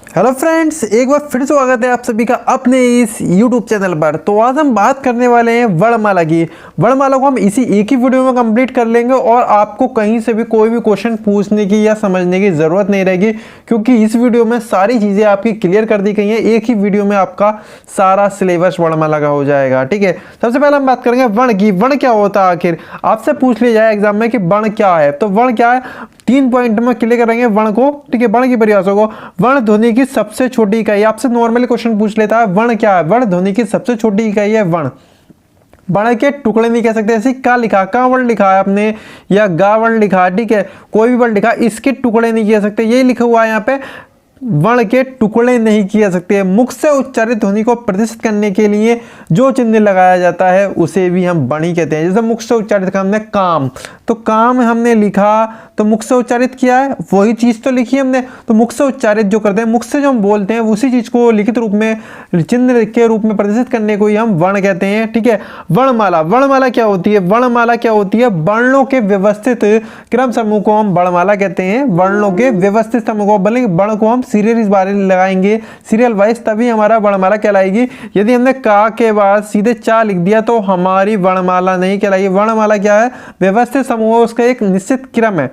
Hello friends, एक बार फिर स्वागत है आप सभी का अपने इस YouTube चैनल पर। तो आज हम बात करने वाले हैं वर्णमाला की। वर्णमाला को हम इसी एक ही वीडियो में कंप्लीट कर लेंगे और आपको कहीं से भी कोई भी क्वेश्चन पूछने की या समझने की ज़रूरत नहीं रहेगी, क्योंकि इस वीडियो में सारी चीज़ें आपकी क्लियर कर दी गई हैं। एक ही वीडियो में आपका सारा सिलेबस वर्णमाला का हो जाएगा। ठीक है, सबसे पहले हम बात करेंगे वर्ण की। वर्ण क्या होता है आखिर, आपसे पूछ लिया जाए एग्जाम में कि वर्ण क्या है, तो वर्ण क्या है 3 पॉइंट में क्लियर करेंगे वर्ण को। ठीक है, वर्ण की परिभाषा को, वर्ण ध्वनि की सबसे छोटी इकाई। आपसे नॉर्मली क्वेश्चन पूछ लेता है वर्ण क्या है, वर्ण ध्वनि की सबसे छोटी इकाई है वर्ण। वर्ण के टुकड़े नहीं कह सकते, ऐसे का लिखा, का वर्ण लिखा है आपने या गा वर्ण लिखा है, ठीक है, कोई भी वर्ण लिखा, इसके टुकड़े नहीं किए सकते। यही लिखा हुआ है यहाँ पे, वर्ण के टुकड़े नहीं किए सकते। मुख से उच्चारित ध्वनि को प्रदर्शित करने के लिए जो चिन्ह लगाया जाता है उसे भी हम वर्ण कहते हैं। जैसे मुख से उच्चारित का हमने काम, तो काम हमने लिखा तो मुख से उच्चारित किया है, वही चीज तो लिखी हमने। तो मुख से उच्चारित जो करते हैं, मुख से जो हम बोलते हैं उसी चीज को लिखित रूप में, चिन्ह के रूप में प्रदर्शित करने को ही हम वर्ण कहते हैं। ठीक है, वर्णमाला, वर्णमाला क्या होती है, वर्णमाला क्या होती है, वर्णों के व्यवस्थित क्रम समूह को हम वर्णमाला कहते हैं। वर्णों के व्यवस्थित समूह को, भले वर्ण को हम सीरियल इस बारे लगाएंगे, सीरियल वाइज, तभी हमारा वर्णमाला कहलाएगी। यदि हमने का के बाद सीधे चा लिख दिया तो हमारी वर्णमाला नहीं कहलाएगी। वर्णमाला क्या है, व्यवस्थित समूह, उसका एक निश्चित क्रम है।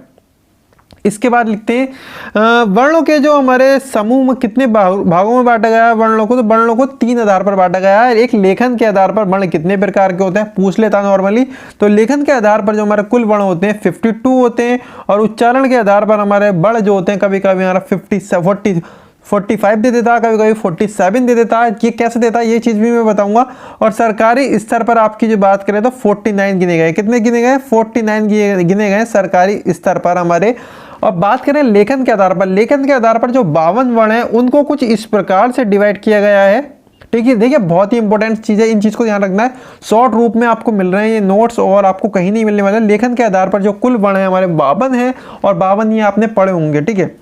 इसके बाद लिखते हैं वर्णों के जो हमारे समूह में कितने भागों में बांटा गया है वर्णों को, तो वर्णों को 3 आधार पर बांटा गया है। एक लेखन के आधार पर वर्ण कितने प्रकार के होते हैं पूछ लेता नॉर्मली, तो लेखन के आधार पर जो हमारे कुल वर्ण होते हैं 52 होते हैं, और उच्चारण के आधार पर हमारे वर्ण जो होते हैं कभी कभी हमारा 45 दे देता है, कभी कभी 47 दे देता है। ये कैसे देता है ये चीज भी मैं बताऊंगा। और सरकारी स्तर पर आपकी जो बात करें तो 49 गिने गए। कितने गिने गए, 49 गिने गए सरकारी स्तर पर हमारे। और बात करें लेखन के आधार पर, लेखन के आधार पर जो 52 वर्ण हैं उनको कुछ इस प्रकार से डिवाइड किया गया है। ठीक है, देखिए बहुत ही इंपॉर्टेंट चीज है, इन चीज को ध्यान रखना है। शॉर्ट रूप में आपको मिल रहे हैं ये नोट्स और आपको कहीं नहीं मिलने वाले। लेखन के आधार पर जो कुल वर्ण है हमारे 52 हैं, और 52 ये आपने पढ़े होंगे। ठीक है,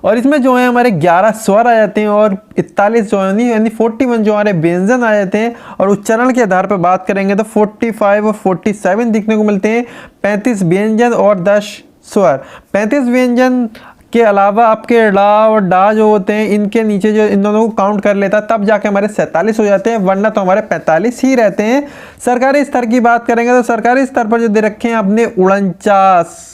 और इसमें जो है हमारे 11 स्वर आ जाते हैं और 41 जो है यानी 41 जो हमारे व्यंजन आ जाते हैं। और उच्चारण के आधार पर बात करेंगे तो 45 और 47 दिखने को मिलते हैं। 35 व्यंजन और 10 स्वर। 35 व्यंजन के अलावा आपके ला और डा जो होते हैं, इनके नीचे जो इन दोनों को काउंट कर लेता है तब जाके हमारे 47 हो जाते हैं, वरना तो हमारे 45 ही रहते हैं। सरकारी स्तर की बात करेंगे तो सरकारी स्तर पर जो दे रखे हैं आपने 49,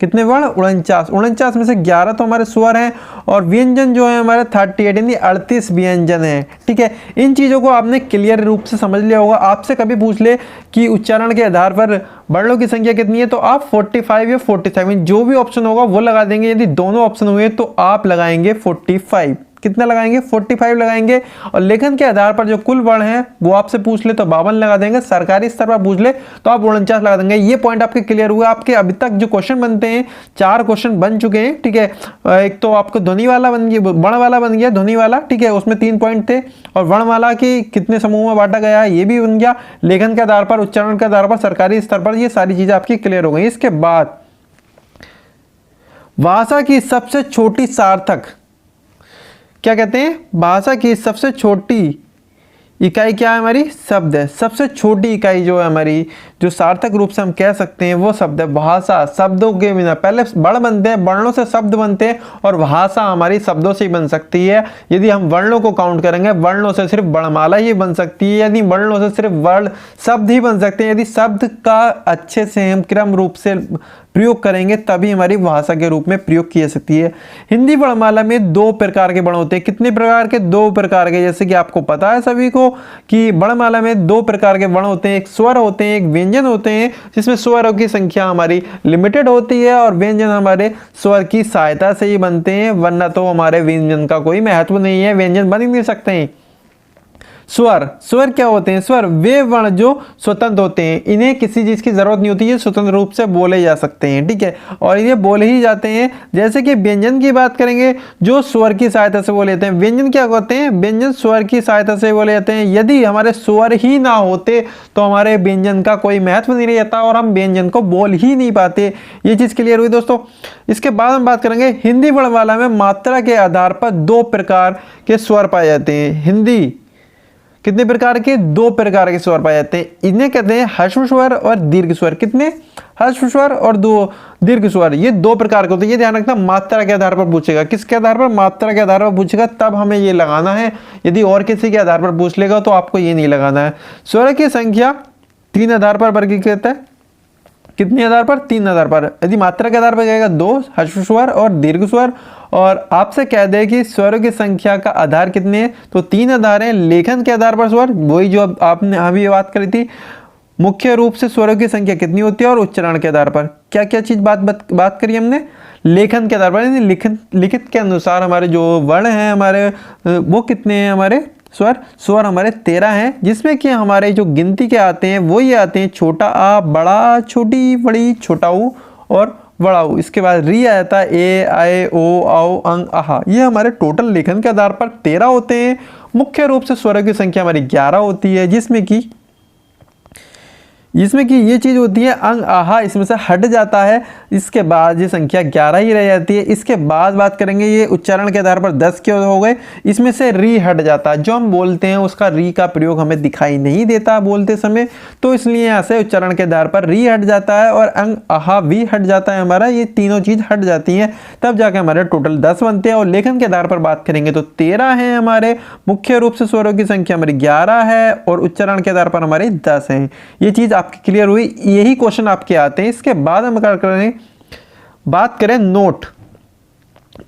कितने वर्ण, 49 में से 11 तो हमारे स्वर हैं, और व्यंजन जो है हमारे 38 यानी 38 व्यंजन है। ठीक है, इन चीज़ों को आपने क्लियर रूप से समझ लिया होगा। आपसे कभी पूछ ले कि उच्चारण के आधार पर वर्णों की संख्या कितनी है, तो आप 45 या 47 जो भी ऑप्शन होगा वो लगा देंगे। यदि दोनों ऑप्शन हुए तो आप लगाएंगे 45। कितना लगाएंगे, 45 लगाएंगे। और लेखन के आधार पर जो कुल वर्ण है वो आपसे पूछ ले तो 52 लगा देंगे। सरकारी स्तर पर पूछ ले तो आप 49 लगा देंगे। ये पॉइंट आपके क्लियर हुए। आपके अभी तक जो क्वेश्चन बनते हैं 4 क्वेश्चन बन चुके हैं। ठीक है, एक तो आपको ध्वनि वाला बन गया, वर्ण वाला बन गया, ध्वनि वाला, ठीक है, उसमें 3 पॉइंट थे। और वर्णमाला की कितने समूह में बांटा गया है ये भी बन गया। लेखन के आधार पर, उच्चारण के आधार पर, सरकारी स्तर पर, ये सारी चीजें आपकी क्लियर हो गई। इसके बाद भाषा की सबसे छोटी सार्थक, क्या कहते हैं, भाषा की सबसे छोटी इकाई क्या है हमारी, शब्द है। सबसे छोटी इकाई जो है हमारी, जो सार्थक रूप से हम कह सकते हैं वो शब्द है भाषा। शब्दों के बिना, पहले वर्ण बनते हैं, वर्णों से शब्द बनते हैं, और भाषा हमारी शब्दों से ही बन सकती है। यदि हम वर्णों को काउंट करेंगे, वर्णों से सिर्फ वर्णमाला ही बन सकती है, यदि वर्णों से सिर्फ वर्ण शब्द ही बन सकते हैं। यदि शब्द का अच्छे से हम क्रम रूप से प्रयोग करेंगे तभी हमारी भाषा के रूप में प्रयोग की जा सकती है। हिंदी वर्णमाला में 2 प्रकार के वर्ण होते हैं। कितने प्रकार के, 2 प्रकार के। जैसे कि आपको पता है सभी को कि वर्णमाला में 2 प्रकार के वर्ण होते हैं, एक स्वर होते हैं, एक व्यंजन होते हैं, जिसमें स्वरों की संख्या हमारी लिमिटेड होती है और व्यंजन हमारे स्वर की सहायता से ही बनते हैं, वरना तो हमारे व्यंजन का कोई महत्व नहीं है, व्यंजन बन ही नहीं सकते हैं। स्वर, स्वर क्या होते हैं, स्वर वे वर्ण जो स्वतंत्र होते हैं, इन्हें किसी चीज की जरूरत नहीं होती है, स्वतंत्र रूप से बोले जा सकते हैं। ठीक है, और ये बोले ही जाते हैं। जैसे कि व्यंजन की बात करेंगे जो स्वर की सहायता से बोले जाते हैं। व्यंजन क्या होते हैं, व्यंजन स्वर की सहायता से बोले जाते हैं। यदि हमारे स्वर ही ना होते तो हमारे व्यंजन का कोई महत्व नहीं रहता और हम व्यंजन को बोल ही नहीं पाते। ये चीज क्लियर हुई दोस्तों। इसके बाद हम बात करेंगे हिंदी वर्णमाला में मात्रा के आधार पर 2 प्रकार के स्वर पाए जाते हैं। हिंदी कितने प्रकार के, 2 प्रकार के स्वर पाए जाते हैं। इन्हें कहते हैं ह्रस्व स्वर और दीर्घ स्वर। कितने, हर्ष स्वर और दो दीर्घ स्वर, ये दो प्रकार के होते हैं। ये ध्यान रखना, मात्रा के आधार पर पूछेगा। किसके आधार पर? मात्रा के आधार पर पूछेगा, तब हमें ये लगाना है। यदि और किसी के आधार पर पूछ लेगा तो आपको ये नहीं लगाना है। स्वर की संख्या 3 आधार पर वर्गीकृत है। कितने आधार पर? 3 आधार पर। यदि मात्रा के आधार पर कहेगा 2 हर्ष स्वर और दीर्घ स्वर, और आपसे कह दे कि स्वरों की संख्या का आधार कितने हैं, तो 3 आधार हैं। लेखन के आधार पर स्वर, वही जो आपने अभी बात करी थी, मुख्य रूप से स्वरों की संख्या कितनी होती है, और उच्चारण के आधार पर क्या क्या चीज बात करी हमने? लेखन के आधार पर, लिखित के अनुसार हमारे जो वर्ण हैं हमारे, वो कितने हैं हमारे स्वर हमारे 13 हैं, जिसमें कि हमारे जो गिनती के आते हैं वो ये आते हैं छोटा आ, बड़ा, छोटी, बड़ी, छोटा ऊ और बड़ा ऊ। इसके बाद री आ जाता है, ए, आए, ओ, आओ, अंग, आहा। ये हमारे टोटल लेखन के आधार पर 13 होते हैं। मुख्य रूप से स्वरों की संख्या हमारी 11 होती है, जिसमें कि ये चीज होती है अंग, आहा, इसमें से हट जाता है। इसके बाद ये संख्या 11 ही रह जाती है। इसके बाद बात करेंगे ये उच्चारण के आधार पर 10 के हो गए, इसमें से री हट जाता है। जो हम बोलते हैं उसका री का प्रयोग हमें दिखाई नहीं देता बोलते समय, तो इसलिए यहाँ से उच्चारण के आधार पर री हट जाता है और अंग, आहा भी हट जाता है हमारा। ये तीनों चीज हट जाती हैं, तब जाके हमारे टोटल 10 बनते हैं। और लेखन के आधार पर बात करेंगे तो 13 है हमारे। मुख्य रूप से स्वरों की संख्या हमारी 11 है और उच्चारण के आधार पर हमारी 10 है। ये चीज आपकी क्लियर हुई? यही क्वेश्चन आपके आते हैं। इसके बाद हम बात करें नोट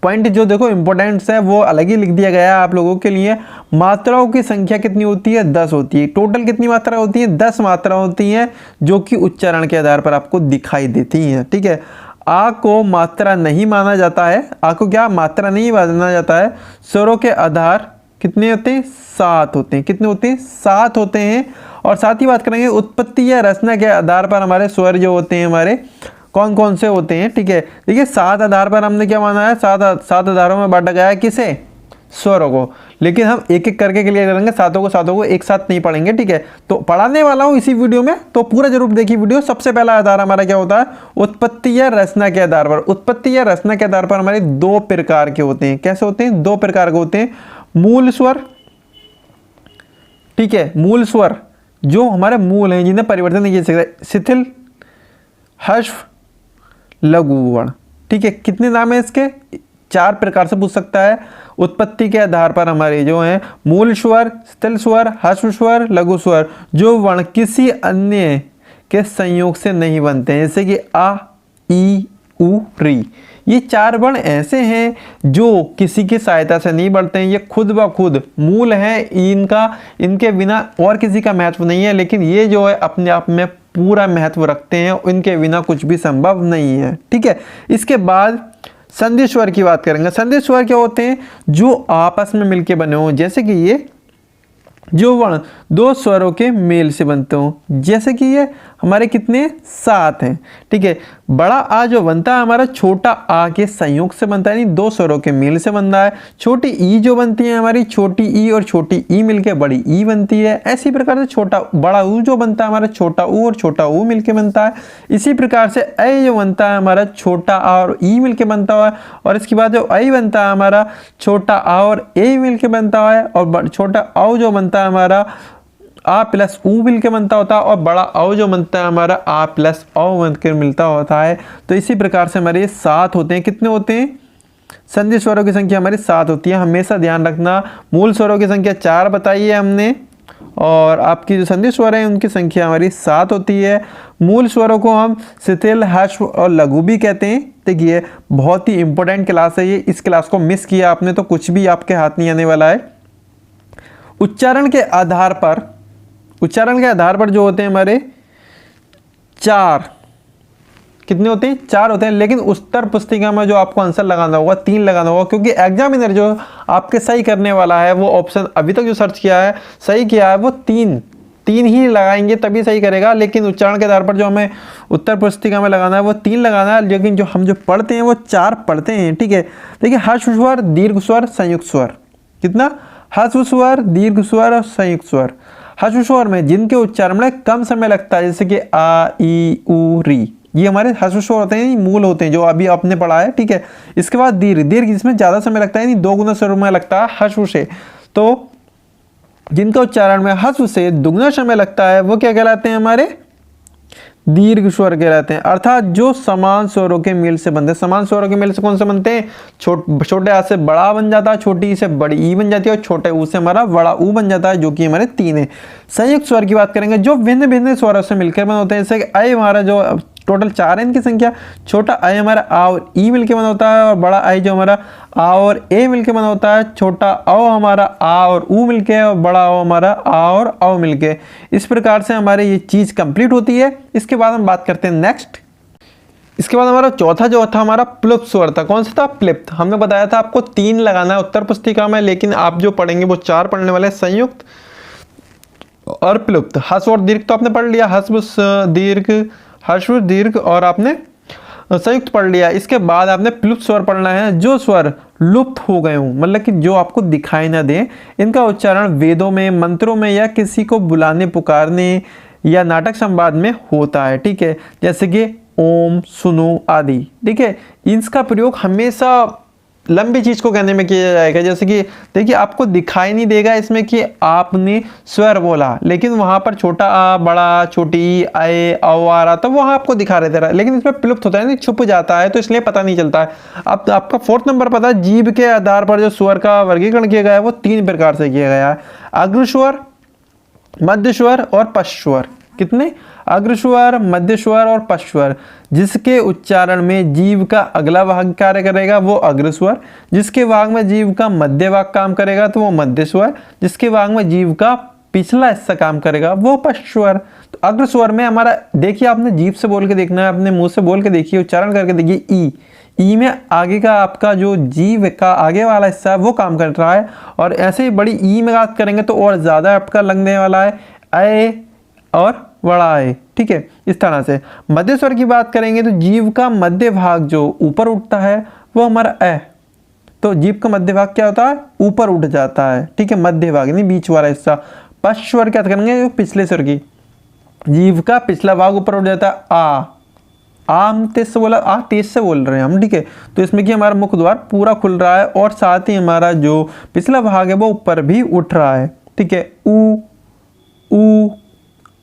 पॉइंट, जो देखो इंपॉर्टेंट्स है वो अलग ही लिख दिया गया है आप लोगों के लिए। मात्राओं की संख्या कितनी होती है? 10 होती है। टोटल कितनी मात्रा होती है? 10 मात्रा होती हैं, जो कि उच्चारण के आधार पर आपको दिखाई देती हैं। ठीक है, आ को मात्रा नहीं माना जाता है। आ को क्या मात्रा नहीं माना जाता है। स्वरों के आधार कितने होते हैं? 7 होते हैं। कितने होते हैं? 7 होते हैं। और साथ ही बात करेंगे उत्पत्ति या रचना के आधार पर हमारे स्वर जो होते हैं हमारे कौन कौन से होते हैं। ठीक है, देखिए 7 आधार पर हमने क्या माना है? 7 आधारों में बांटा गया है। किसे? स्वरों को। लेकिन हम एक एक करके क्लियर करेंगे, सातों को एक साथ नहीं पढ़ेंगे। ठीक है, तो पढ़ाने वाला हूं इसी वीडियो में, तो पूरा जरूर देखिए वीडियो। सबसे पहला आधार हमारा क्या होता है? उत्पत्ति या रचना के आधार पर। उत्पत्ति या रचना के आधार पर हमारे 2 प्रकार के होते हैं। कैसे होते हैं? 2 प्रकार के होते हैं। मूल स्वर, ठीक है, मूल स्वर जो हमारे मूल हैं, जिन्हें परिवर्तन नहीं किया जा सकता। शिथिल, हर्ष, लघु वर्ण। ठीक है, कितने नाम है इसके? 4 प्रकार से पूछ सकता है। उत्पत्ति के आधार पर हमारे जो हैं मूल स्वर, शिथिल स्वर, हर्ष स्वर, लघु स्वर, जो वर्ण किसी अन्य के संयोग से नहीं बनते हैं, जैसे कि आ, ई, उ, री। ये 4 वर्ण ऐसे हैं जो किसी की सहायता से नहीं बढ़ते हैं। ये खुद ब खुद मूल है, इनके बिना और किसी का महत्व नहीं है। लेकिन ये जो है अपने आप में पूरा महत्व रखते हैं, इनके बिना कुछ भी संभव नहीं है। ठीक है, इसके बाद संधि स्वर की बात करेंगे। संधि स्वर क्या होते हैं? जो आपस में मिलके बने हों, जैसे कि ये जो वर्ण 2 स्वरों के मेल से बनते हो, जैसे कि ये हमारे कितने? 7 हैं। ठीक है, बड़ा आ जो बनता है हमारा छोटा आ के संयोग से बनता है, यानी 2 स्वरों के मेल से बनता है। छोटी ई जो बनती है हमारी, छोटी ई और छोटी ई मिलके बड़ी ई बनती है। इसी प्रकार से बड़ा ऊ जो बनता है हमारा, छोटा ऊ और छोटा ऊ मिलके बनता है। इसी प्रकार से ऐ जो बनता है हमारा, छोटा आ और ई मिलके बनता है। और इसके बाद जो ऐ बनता है हमारा, छोटा आ और ए मिलके बनता है। और छोटा औ जो बनता है हमारा, आ प्लस ऊ मिलके बनता होता है। और बड़ा औ जो बनता है हमारा, आ प्लस औ बनकर मिलता होता है। तो इसी प्रकार से हमारे 7 होते हैं। कितने होते हैं? संधि स्वरों की संख्या हमारी 7 होती है। हमेशा ध्यान रखना, मूल स्वरों की संख्या 4 बताई है हमने, और आपकी जो संधि स्वर है उनकी संख्या हमारी 7 होती है। मूल स्वरों को हम शिथिल, हर्ष और लघु भी कहते हैं। देखिए बहुत ही इंपॉर्टेंट क्लास है ये। इस क्लास को मिस किया आपने तो कुछ भी आपके हाथ नहीं आने वाला है। उच्चारण के आधार पर जो होते हैं हमारे 4, कितने होते हैं? 4 होते हैं। लेकिन उत्तर पुस्तिका में जो आपको आंसर लगाना होगा 3 लगाना होगा, क्योंकि एग्जामिनर जो आपके सही करने वाला है वो ऑप्शन अभी तक जो सर्च किया है, सही किया है, वो 3 ही लगाएंगे तभी सही करेगा। लेकिन उच्चारण के आधार पर जो हमें उत्तर पुस्तिका में लगाना है वो 3 लगाना है। लेकिन जो हम पढ़ते हैं वो 4 पढ़ते हैं। ठीक है, देखिए हर्ष स्वर, दीर्घ स्वर, संयुक्त स्वर। कितना? हर्ष स्वर, दीर्घ स्वर और संयुक्त स्वर। हर्ष स्वर में जिनके उच्चारण में कम समय लगता है, जैसे कि आ, ई, उ, री, ये हमारे हर्ष स्वर होते हैं, मूल होते हैं जो अभी आपने पढ़ा है। ठीक है, इसके बाद दीर्घ इसमें ज्यादा समय लगता है, 2 गुना समय लगता है हर्ष से। तो जिनका उच्चारण में हर्ष से दुगना समय लगता है वो क्या कहलाते हैं हमारे? दीर्घ स्वर कहलाते हैं, अर्थात जो समान स्वरों के मेल से बनते हैं। समान स्वरों के मेल से कौन से बनते हैं? छोटे आ से बड़ा बन जाता है, छोटी ई से बड़ी ई बन जाती है, और छोटे ऊ से हमारा बड़ा ऊ बन जाता है, जो कि हमारे 3 है। संयुक्त स्वर की बात करेंगे जो भिन्न भिन्न स्वरों से मिलकर बने होते हैं, जैसे अ हमारा जो टोटल 4 है इनकी संख्या, छोटा अ हमारा आ और ई मिलके बना होता है, और बड़ा आई जो हमारा आ और ए मिलके बना होता है, छोटा औ हमारा आ और ऊ मिलके, और बड़ा औ हमारा आ और औ मिलके। इस प्रकार से हमारे ये चीज कंप्लीट होती है। इसके बाद हम बात करते हैं नेक्स्ट। इसके बाद हमारा चौथा जो था हमारा प्लुप्त स्वर था। कौन सा था? प्लिप्त। हमने बताया था आपको 3 लगाना है उत्तर पुस्तिका में, लेकिन आप जो पढ़ेंगे वो 4 पढ़ने वाले हैं, संयुक्त और प्लुप्त। हस्व और दीर्घ तो आपने पढ़ लिया, हस्व दीर्घ और आपने संयुक्त पढ़ लिया। इसके बाद आपने प्लुप्त स्वर पढ़ना है, जो स्वर लुप्त हो गए हों, मतलब कि जो आपको दिखाई ना दे। इनका उच्चारण वेदों में, मंत्रों में, या किसी को बुलाने पुकारने या नाटक संवाद में होता है। ठीक है, जैसे कि ओम, सुनो आदि। ठीक है, इसका प्रयोग हमेशा लंबी चीज को कहने में किया जाएगा। जैसे कि देखिए आपको दिखाई नहीं देगा इसमें कि आपने स्वर बोला, लेकिन वहां पर छोटा आ, बड़ा, छोटी ई, आए, औ आ रहा, तो वहां आपको दिखा रहे थे, लेकिन इसमें प्लुप्त होता है ना, छुप जाता है, तो इसलिए पता नहीं चलता है। अब आपका 4th नंबर पता है, जीभ के आधार पर जो स्वर का वर्गीकरण किया गया है वो 3 प्रकार से किया गया है। अग्र स्वर, मध्य स्वर और पश्च स्वर। कितने? अग्र स्वर, मध्य स्वर और पश्च स्वर। जिसके उच्चारण में जीव का अगला भाग कार्य करेगा वो अग्र स्वर, जिसके भाग में जीव का मध्य भाग काम करेगा तो वो मध्य स्वर, जिसके भाग में जीव का पिछला हिस्सा काम करेगा वो पश्च स्वर। तो अग्र स्वर में हमारा देखिए, आपने जीभ से बोल के देखना है, अपने मुंह से बोल के देखिए, उच्चारण करके देखिए। ई में आगे का आपका जो जीव का आगे वाला हिस्सा है वो काम कर रहा है, और ऐसे ही बड़ी ई में बात करेंगे तो और ज्यादा आपका लगने वाला है, अ और बड़ा है। ठीक है, इस तरह से। मध्य स्वर की बात करेंगे तो जीव का मध्य भाग जो ऊपर उठता है वो हमारा अ, तो जीव का मध्य भाग क्या होता है? ऊपर उठ जाता है। ठीक है, मध्य भाग नहीं बीच वाला हिस्सा। पश्च स्वर क्या करेंगे? पिछले स्वर की, जीव का पिछला भाग ऊपर उठ जाता है। आ हम तेज से बोला, आ तेज से बोल रहे हैं हम। ठीक है, तो इसमें कि हमारा मुख द्वार पूरा खुल रहा है, और साथ ही हमारा जो पिछला भाग है वो ऊपर भी उठ रहा है। ठीक है, ऊ,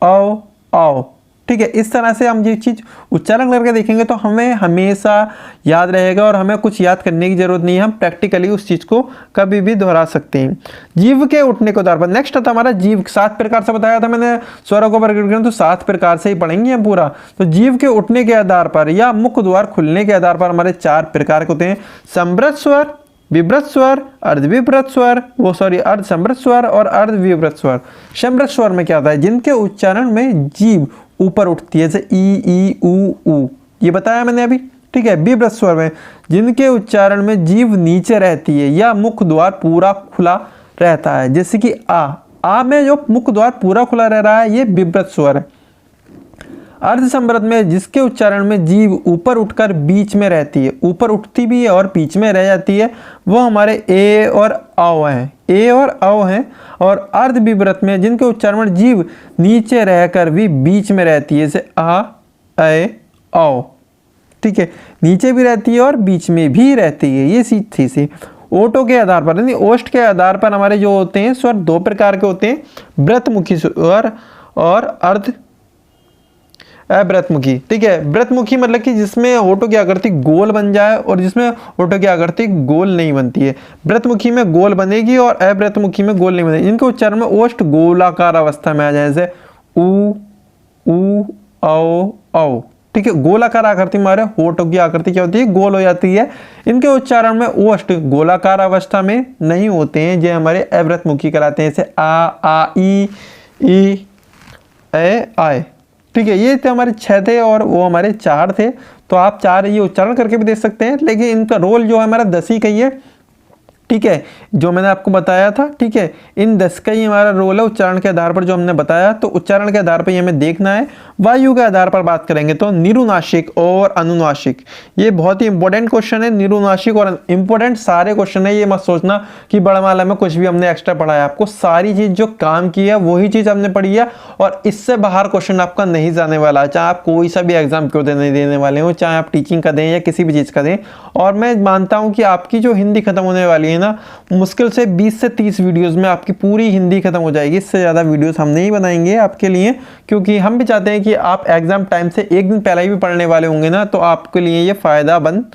औ, आओ। ठीक है, इस तरह से हम ये चीज उच्चारण करके देखेंगे तो हमें हमेशा याद रहेगा, और हमें कुछ याद करने की जरूरत नहीं है, हम प्रैक्टिकली उस चीज को कभी भी दोहरा सकते हैं। जीव के उठने के आधार पर नेक्स्ट था हमारा जीव। 7 प्रकार से बताया था मैंने स्वरों को वर्गीकरण, तो 7 प्रकार से ही पढ़ेंगे हम पूरा। तो जीव के उठने के आधार पर या मुख द्वार खुलने के आधार पर हमारे 4 प्रकार के होते हैं। समृत स्वर, विव्रत स्वर, अर्धविव्रत स्वर, अर्ध समृत स्वर और अर्धविव्रत स्वर। समृत स्वर में क्या होता है? जिनके उच्चारण में जीभ ऊपर उठती है, जैसे ई, ऊ। ये बताया मैंने अभी। ठीक है, विव्रत स्वर में जिनके उच्चारण में जीभ नीचे रहती है या मुख द्वार पूरा खुला रहता है, जैसे कि आ में जो मुख द्वार पूरा खुला रह रहा है ये विव्रत स्वर है। अर्ध समृत में जिसके उच्चारण में जीभ ऊपर उठकर बीच में रहती है, ऊपर उठती भी है और बीच में रह जाती है, वो हमारे ए और औ हैं, ए और औ हैं। और अर्ध विव्रत में जिनके उच्चारण में जीभ नीचे रहकर भी बीच में रहती है, जैसे आ, ए, औ। ठीक है, नीचे भी रहती है और बीच में भी रहती है, ये चीज थी। ओटो के आधार पर यानी ओष्ठ के आधार पर हमारे जो होते हैं स्वर 2 प्रकार के होते हैं, व्रतमुखी स्वर और अर्ध अव्रतमुखी। ठीक है, व्रतमुखी मतलब कि जिसमें होठों की आकृति गोल बन जाए और जिसमें होठों की आकृति गोल नहीं बनती है। व्रतमुखी में गोल बनेगी और अव्रतमुखी में गोल नहीं बनेगी। इनके उच्चारण में ओष्ठ गोलाकार अवस्था में आ जाए, जैसे ऊ, औ। ठीक है, गोलाकार आकृति में हमारे होठों की आकृति क्या होती है? गोल हो जाती है। इनके उच्चारण में ओष्ठ गोलाकार अवस्था में नहीं होते हैं, जो हमारे अव्रतमुखी कहलाते हैं, जैसे आ, ई, ए, आए। ठीक है, ये थे हमारे 6 थे और वो हमारे 4 थे, तो आप 4 ये उच्चारण करके भी देख सकते हैं, लेकिन इनका रोल जो है हमारा 10 ही का ही है। ठीक है, जो मैंने आपको बताया था। ठीक है, इन 10 का ही हमारा रोल है उच्चारण के आधार पर, जो हमने बताया। तो उच्चारण के आधार पर हमें देखना है। वायु के आधार पर बात करेंगे तो निरुनासिक और अनुनासिक, ये बहुत ही इंपॉर्टेंट क्वेश्चन है। निरुनासिक और इंपॉर्टेंट सारे क्वेश्चन है, ये मत सोचना कि बड़माला में कुछ भी हमने एक्स्ट्रा पढ़ा है। आपको सारी चीज जो काम की है वही चीज हमने पढ़ी है, और इससे बाहर क्वेश्चन आपका नहीं जाने वाला है, चाहे आप कोई सा भी एग्जाम क्यों देने वाले हो, चाहे आप टीचिंग का दें या किसी भी चीज का दें। और मैं मानता हूं कि आपकी जो हिंदी खत्म होने वाली है ना, मुश्किल से 20 से 30 वीडियोस में आपकी पूरी हिंदी खत्म हो जाएगी। इससे ज़्यादा वीडियोस हम नहीं बनाएंगे आपके लिए, क्योंकि हम भी चाहते हैं कि आप एग्ज़ाम टाइम से एक दिन पहले ही भी पढ़ने वाले होंगे ना, तो आपके लिए ये फ़ायदेमंद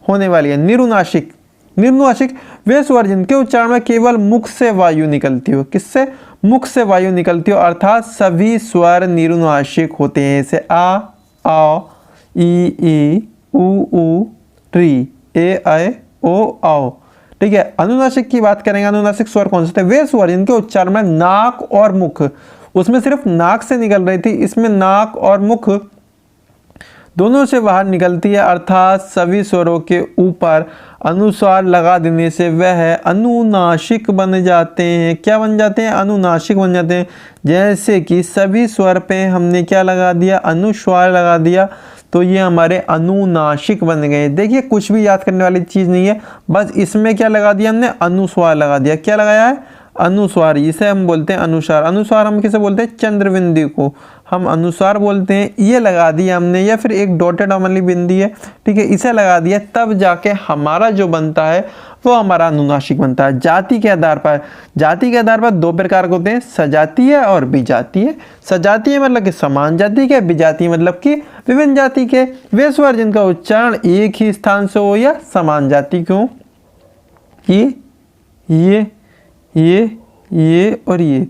होने वाली है। निरुनासिक, निरुनासिक वे स्वर जिनके उच्चारण में केवल मुख से वायु निकलती हो। किससे? मुख से वायु निकलती हो, अर्थात सभी स्वर निरुनासिक होते हैं। जैसे आ, ई, उ, री, ए, ऐ, ओ, औ। ठीक है। अनुनासिक की बात करेंगे, अनुनासिक स्वर कौन से थे? वे स्वर जिनके उच्चारण में नाक और मुख, उसमें सिर्फ नाक से निकल रही थी, इसमें नाक और मुख दोनों से बाहर निकलती है, अर्थात सभी स्वरों के ऊपर अनुस्वार लगा देने से वह अनुनासिक बन जाते हैं। क्या बन जाते हैं? अनुनासिक बन जाते हैं। जैसे कि सभी स्वर पे हमने क्या लगा दिया? अनुस्वार लगा दिया, तो ये हमारे अनुनासिक बन गए। देखिए कुछ भी याद करने वाली चीज़ नहीं है, बस इसमें क्या लगा दिया हमने? अनुस्वार लगा दिया। क्या लगाया है? अनुस्वार। इसे हम बोलते हैं अनुस्वार। अनुस्वार हम किसे बोलते हैं? चंद्रबिंदी को हम अनुस्वार बोलते हैं। ये लगा दिया हमने, या फिर एक डॉटेड वाली बिंदी है, ठीक है, इसे लगा दिया, तब जाके हमारा जो बनता है वो हमारा अनुनासिक बनता है। जाति के आधार पर, जाति के आधार पर दो प्रकार के होते हैं, सजातीय और विजातीय। सजातीय मतलब कि समान जाति के, विजातीय मतलब कि विभिन्न जाति के। वे स्वर जिनका उच्चारण एक ही स्थान से हो या समान जाति के हो। ये और ये,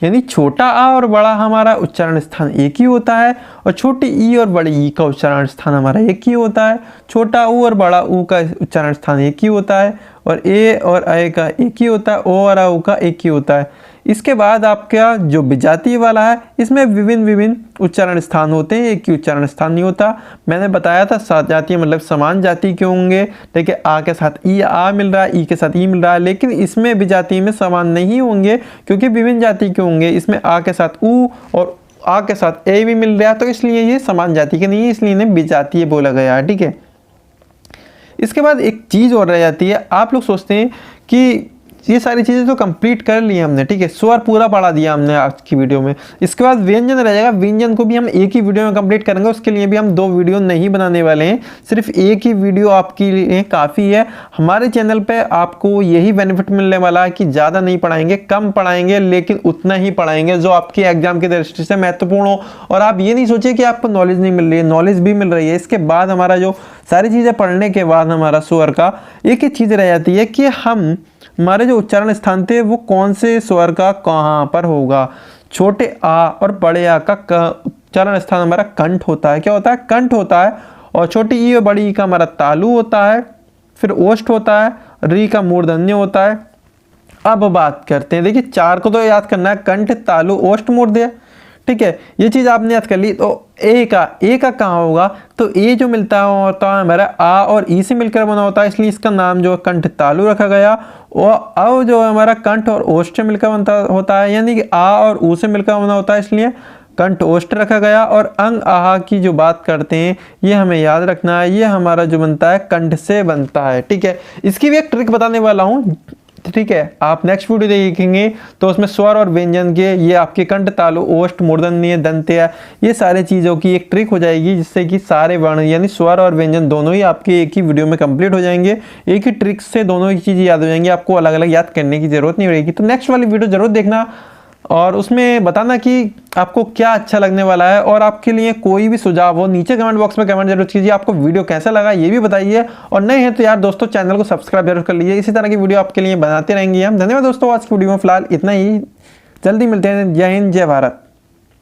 यानी छोटा आ और बड़ा हमारा उच्चारण स्थान एक ही होता है, और छोटी ई और बड़ी ई का उच्चारण स्थान हमारा एक ही होता है। छोटा ऊ और बड़ा ऊ का उच्चारण स्थान एक ही होता है, और ए और ऐ का एक ही होता है, ओ और औ का एक ही होता है। इसके बाद आपका जो विजातीय वाला है, इसमें विभिन्न विभिन्न उच्चारण स्थान होते हैं, एक ही उच्चारण स्थान नहीं होता। मैंने बताया था सजातीय मतलब समान जाति के होंगे। देखिए आ के साथ ई आ मिल रहा है, ई के साथ ई मिल रहा है, लेकिन इसमें विजातीय में समान नहीं होंगे, क्योंकि विभिन्न जाति के होंगे। इसमें आ के साथ ऊ और आ के साथ ए भी मिल रहा है, तो इसलिए ये समान जाति के नहीं है, इसलिए इन्हें विजातीय बोला गया है। ठीक है। इसके बाद एक चीज़ और रह जाती है, आप लोग सोचते हैं कि ये सारी चीज़ें तो कंप्लीट कर ली हमने, ठीक है, स्वर पूरा पढ़ा दिया हमने आज की वीडियो में। इसके बाद व्यंजन रह जाएगा, व्यंजन को भी हम एक ही वीडियो में कंप्लीट करेंगे। उसके लिए भी हम 2 वीडियो नहीं बनाने वाले हैं, सिर्फ एक ही वीडियो आपके लिए काफ़ी है। हमारे चैनल पे आपको यही बेनिफिट मिलने वाला है कि ज़्यादा नहीं पढ़ाएंगे, कम पढ़ाएंगे, लेकिन उतना ही पढ़ाएंगे जो आपके एग्जाम की दृष्टि से महत्वपूर्ण हो। और आप ये नहीं सोचिए कि आपको नॉलेज नहीं मिल रही है, नॉलेज भी मिल रही है। इसके बाद हमारा जो सारी चीज़ें पढ़ने के बाद हमारा स्वर का एक ही चीज़ रह जाती है कि हम हमारे जो उच्चारण स्थान थे वो कौन से स्वर का कहाँ पर होगा। छोटे आ और बड़े आ का उच्चारण स्थान हमारा कंठ होता है। क्या होता है? कंठ होता है। और छोटी ई और बड़ी ई का हमारा तालु होता है, फिर ओष्ठ होता है, री का मूर्धन्य होता है। अब बात करते हैं, देखिए 4 को तो याद करना है, कंठ, तालु, ओष्ठ, मूर्धन्य। ठीक है, ये चीज़ आपने याद कर ली। तो ए का कहाँ होगा? तो ए जो मिलता होता है हमारा आ और ई से मिलकर बना होता है, इसलिए इसका नाम जो है कंठ तालु रखा गया। और अव जो है हमारा कंठ और ओष्ठ से मिलकर बनता होता है, यानी कि आ और ऊ से मिलकर बना होता है, इसलिए कंठ ओष्ठ रखा गया। और अंग आहा की जो बात करते हैं, ये हमें याद रखना है, ये हमारा जो बनता है कंठ से बनता है। ठीक है, इसकी भी एक ट्रिक बताने वाला हूँ, ठीक है, आप नेक्स्ट वीडियो देखेंगे तो उसमें स्वर और व्यंजन के, ये आपके कंठ, तालु, ओष्ठ, मूर्धन्य, दंत्य, ये सारे चीज़ों की एक ट्रिक हो जाएगी, जिससे कि सारे वर्ण यानी स्वर और व्यंजन दोनों ही आपके एक ही वीडियो में कंप्लीट हो जाएंगे। एक ही ट्रिक से दोनों ही चीज़ें याद हो जाएंगी, आपको अलग अलग याद करने की जरूरत नहीं रहेगी। तो नेक्स्ट वाली वीडियो जरूर देखना और उसमें बताना कि आपको क्या अच्छा लगने वाला है, और आपके लिए कोई भी सुझाव हो नीचे कमेंट बॉक्स में कमेंट जरूर कीजिए। आपको वीडियो कैसा लगा ये भी बताइए, और नए हैं तो यार दोस्तों चैनल को सब्सक्राइब जरूर कर लीजिए। इसी तरह की वीडियो आपके लिए बनाते रहेंगे हम। धन्यवाद दोस्तों, आज की वीडियो में फिलहाल इतना ही। जल्दी मिलते हैं। जय हिंद, जय भारत।